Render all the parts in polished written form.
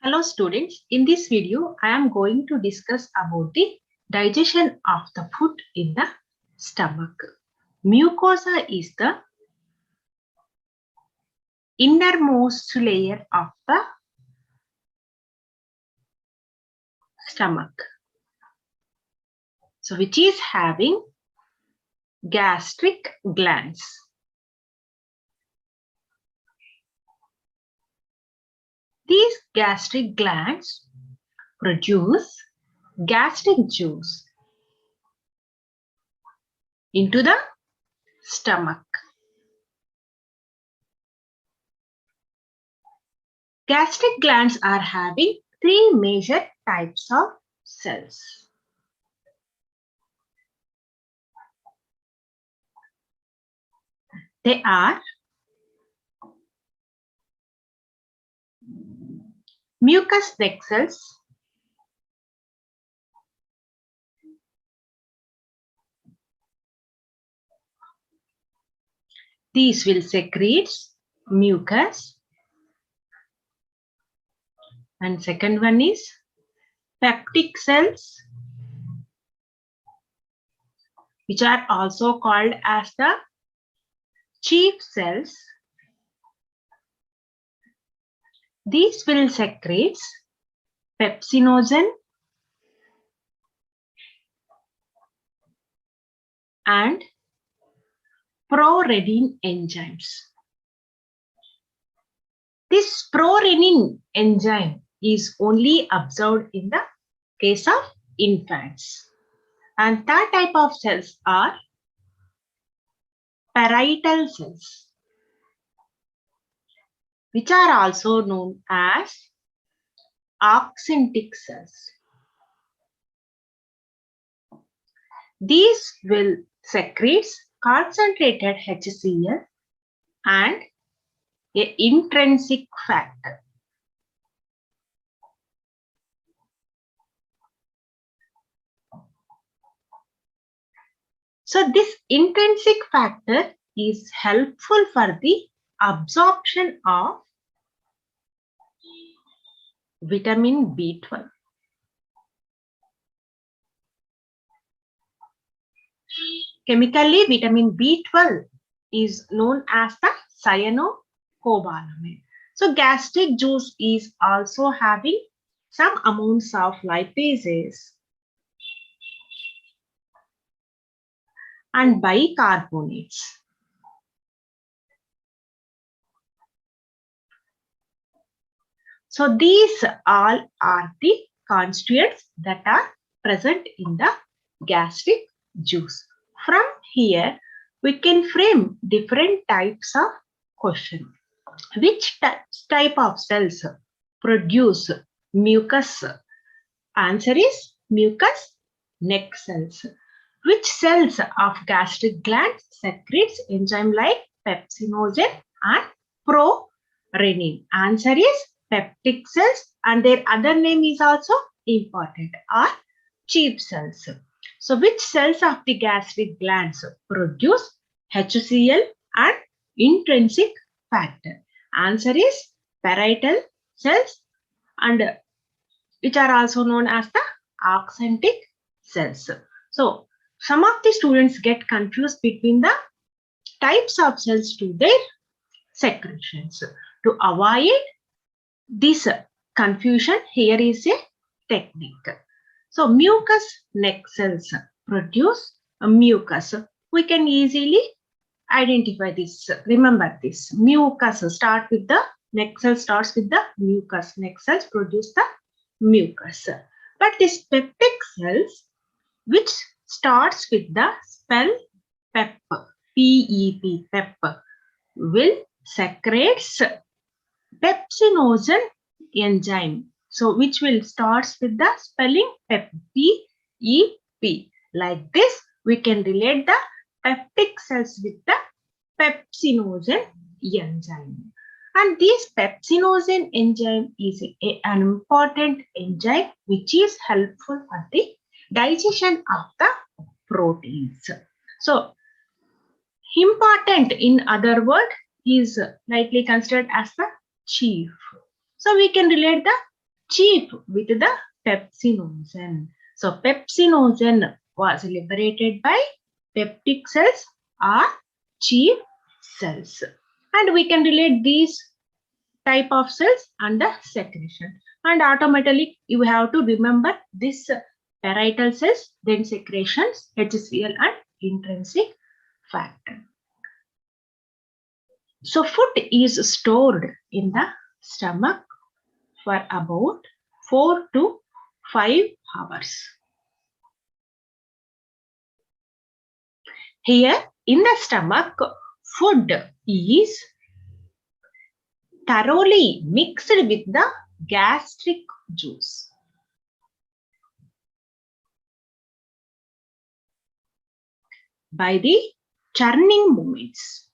Hello students, in this video I am going to discuss about the digestion of the food in the stomach. Mucosa is the innermost layer of the stomach. So which is having gastric glands. These gastric glands produce gastric juice into the stomach. Gastric glands are having three major types of cells. They are mucous neck cells, these will secrete mucus, and second one is peptic cells, which are also called as the chief cells. These will secrete pepsinogen and prorenin enzymes. This prorenin enzyme is only observed in the case of infants. And third type of cells are parietal cells, which are also known as oxyntic cells. These will secrete concentrated HCl and an intrinsic factor. So this intrinsic factor is helpful for the absorption of vitamin B12. Chemically, vitamin B12 is known as the cyanocobalamin. So gastric juice is also having some amounts of lipases and bicarbonates. So these all are the constituents that are present in the gastric juice. From here, we can frame different types of questions. Which type of cells produce mucus? Answer is mucous neck cells. Which cells of gastric glands secretes enzyme like pepsinogen and prorenin? Answer is peptic cells, and their other name is also important, are chief cells. So which cells of the gastric glands produce HCl and intrinsic factor? Answer is parietal cells, and which are also known as the oxyntic cells. So some of the students get confused between the types of cells to their secretions. To avoid this confusion, here is a technique. So mucous neck cells produce a mucus. We can easily identify this. Remember this. Mucus start with the neck cell starts with the mucus. Neck cells produce the mucus. But this peptic cells, which starts with the spell PEP, P-E-P, PEP, will secrete pepsinogen enzyme. So which will starts with the spelling PEP, P-E-P. Like this, we can relate the peptic cells with the pepsinogen enzyme. And this pepsinogen enzyme is an important enzyme which is helpful for the digestion of the proteins. So important, in other words, is likely considered as the chief. So we can relate the cheap with the pepsinogen. So pepsinogen was liberated by peptic cells or cheap cells. And we can relate these type of cells and the secretion. And automatically you have to remember this parietal cells, then secretions, HCl and intrinsic factor. So food is stored in the stomach for about 4 to 5 hours. Here in the stomach, food is thoroughly mixed with the gastric juice. By the churning movements.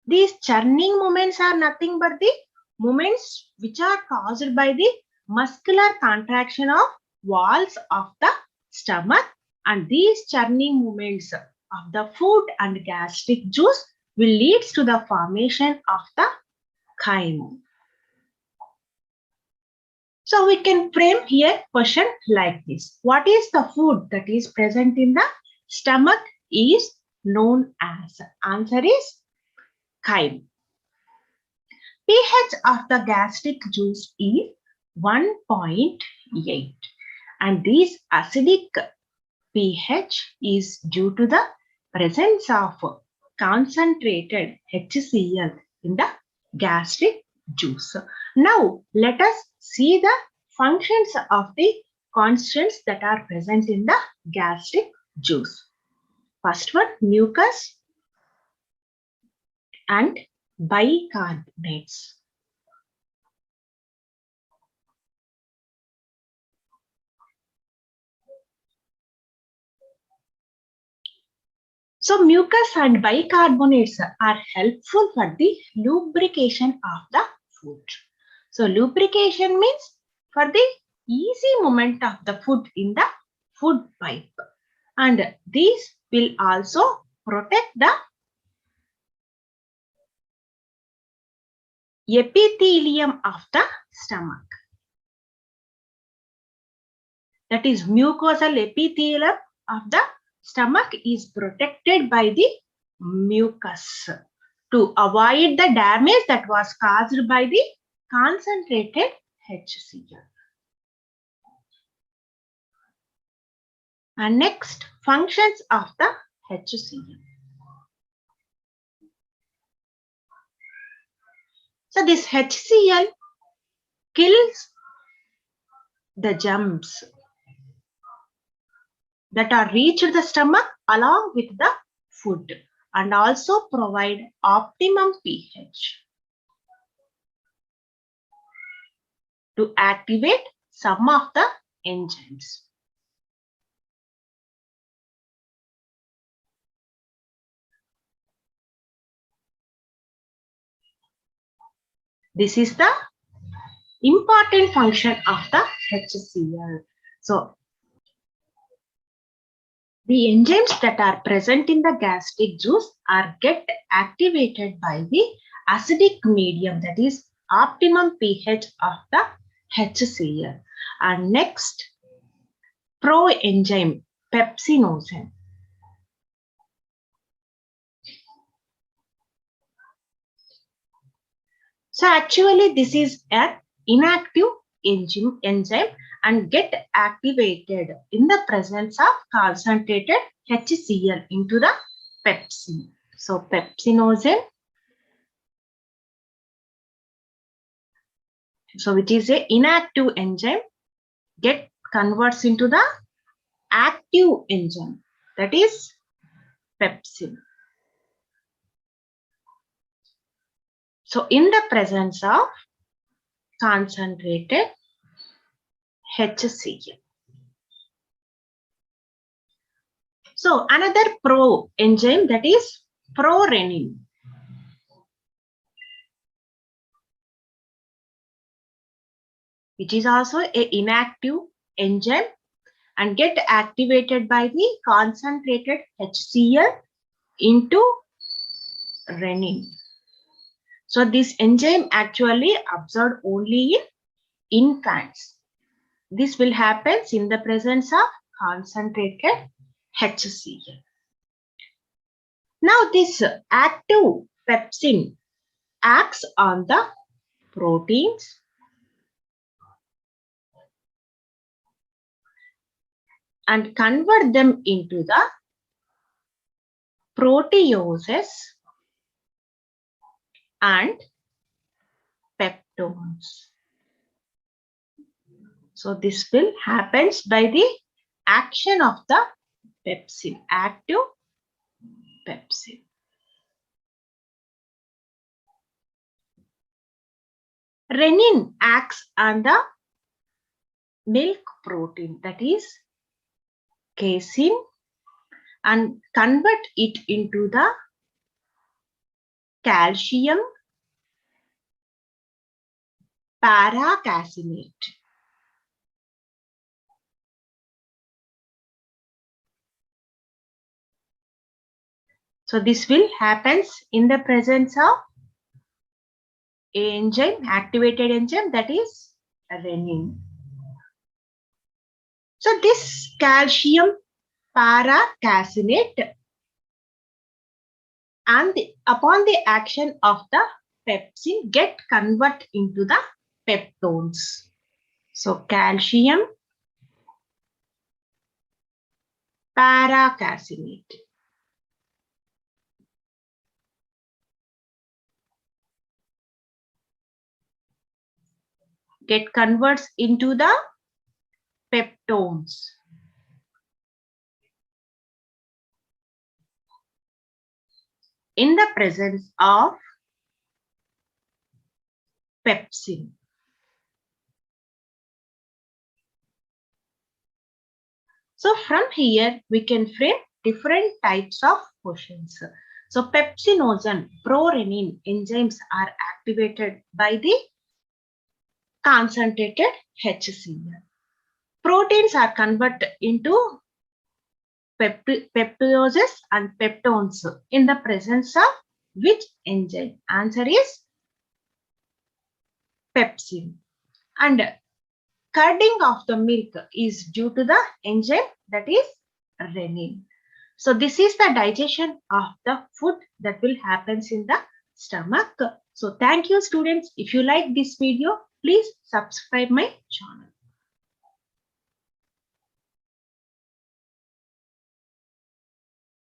These churning movements are nothing but the movements which are caused by the muscular contraction of walls of the stomach, and these churning movements of the food and gastric juice will lead to the formation of the chyme. So we can frame here question like this. What is the food that is present in the stomach is known as? Answer is chyme. pH of the gastric juice is 1.8, and this acidic pH is due to the presence of concentrated HCl in the gastric juice. Now let us see the functions of the constituents that are present in the gastric juice. First one, mucus and bicarbonates. So mucus and bicarbonates are helpful for the lubrication of the food. So lubrication means for the easy movement of the food in the food pipe, and these will also protect the epithelium of the stomach. That is, mucosal epithelium of the stomach is protected by the mucus to avoid the damage that was caused by the concentrated HCl. And next, functions of the HCl. So this HCl kills the germs that are reached the stomach along with the food, and also provide optimum pH to activate some of the enzymes. This is the important function of the HCl. So the enzymes that are present in the gastric juice are get activated by the acidic medium, that is optimum pH of the HCl. And next, proenzyme pepsinogen. So actually this is an inactive enzyme and get activated in the presence of concentrated HCl into the pepsin. So pepsinogen, so which is a inactive enzyme, get converts into the active enzyme, that is pepsin. So in the presence of concentrated HCl. So another pro enzyme, that is prorenin. Which is also an inactive enzyme and get activated by the concentrated HCl into renin. So this enzyme actually observed only in infants. This will happen in the presence of concentrated HCl. Now this active pepsin acts on the proteins and convert them into the proteoses and peptones. So this will happens by the action of the pepsin, active pepsin. Renin acts on the milk protein, that is casein, and convert it into the calcium paracaseinate. So this will happens in the presence of enzyme, activated enzyme, that is renin. So this calcium paracaseinate and upon the action of the pepsin get convert into the peptones. So calcium paracaseinate. Get converts into the peptones. In the presence of pepsin. So from here, we can frame different types of questions. So pepsinogen, prorenin enzymes are activated by the concentrated HCl. Proteins are converted into peptoses and peptones in the presence of which enzyme? Answer is pepsin. And curding of the milk is due to the enzyme, that is renin. So this is the digestion of the food that will happen in the stomach. So thank you, students. If you like this video, please subscribe my channel.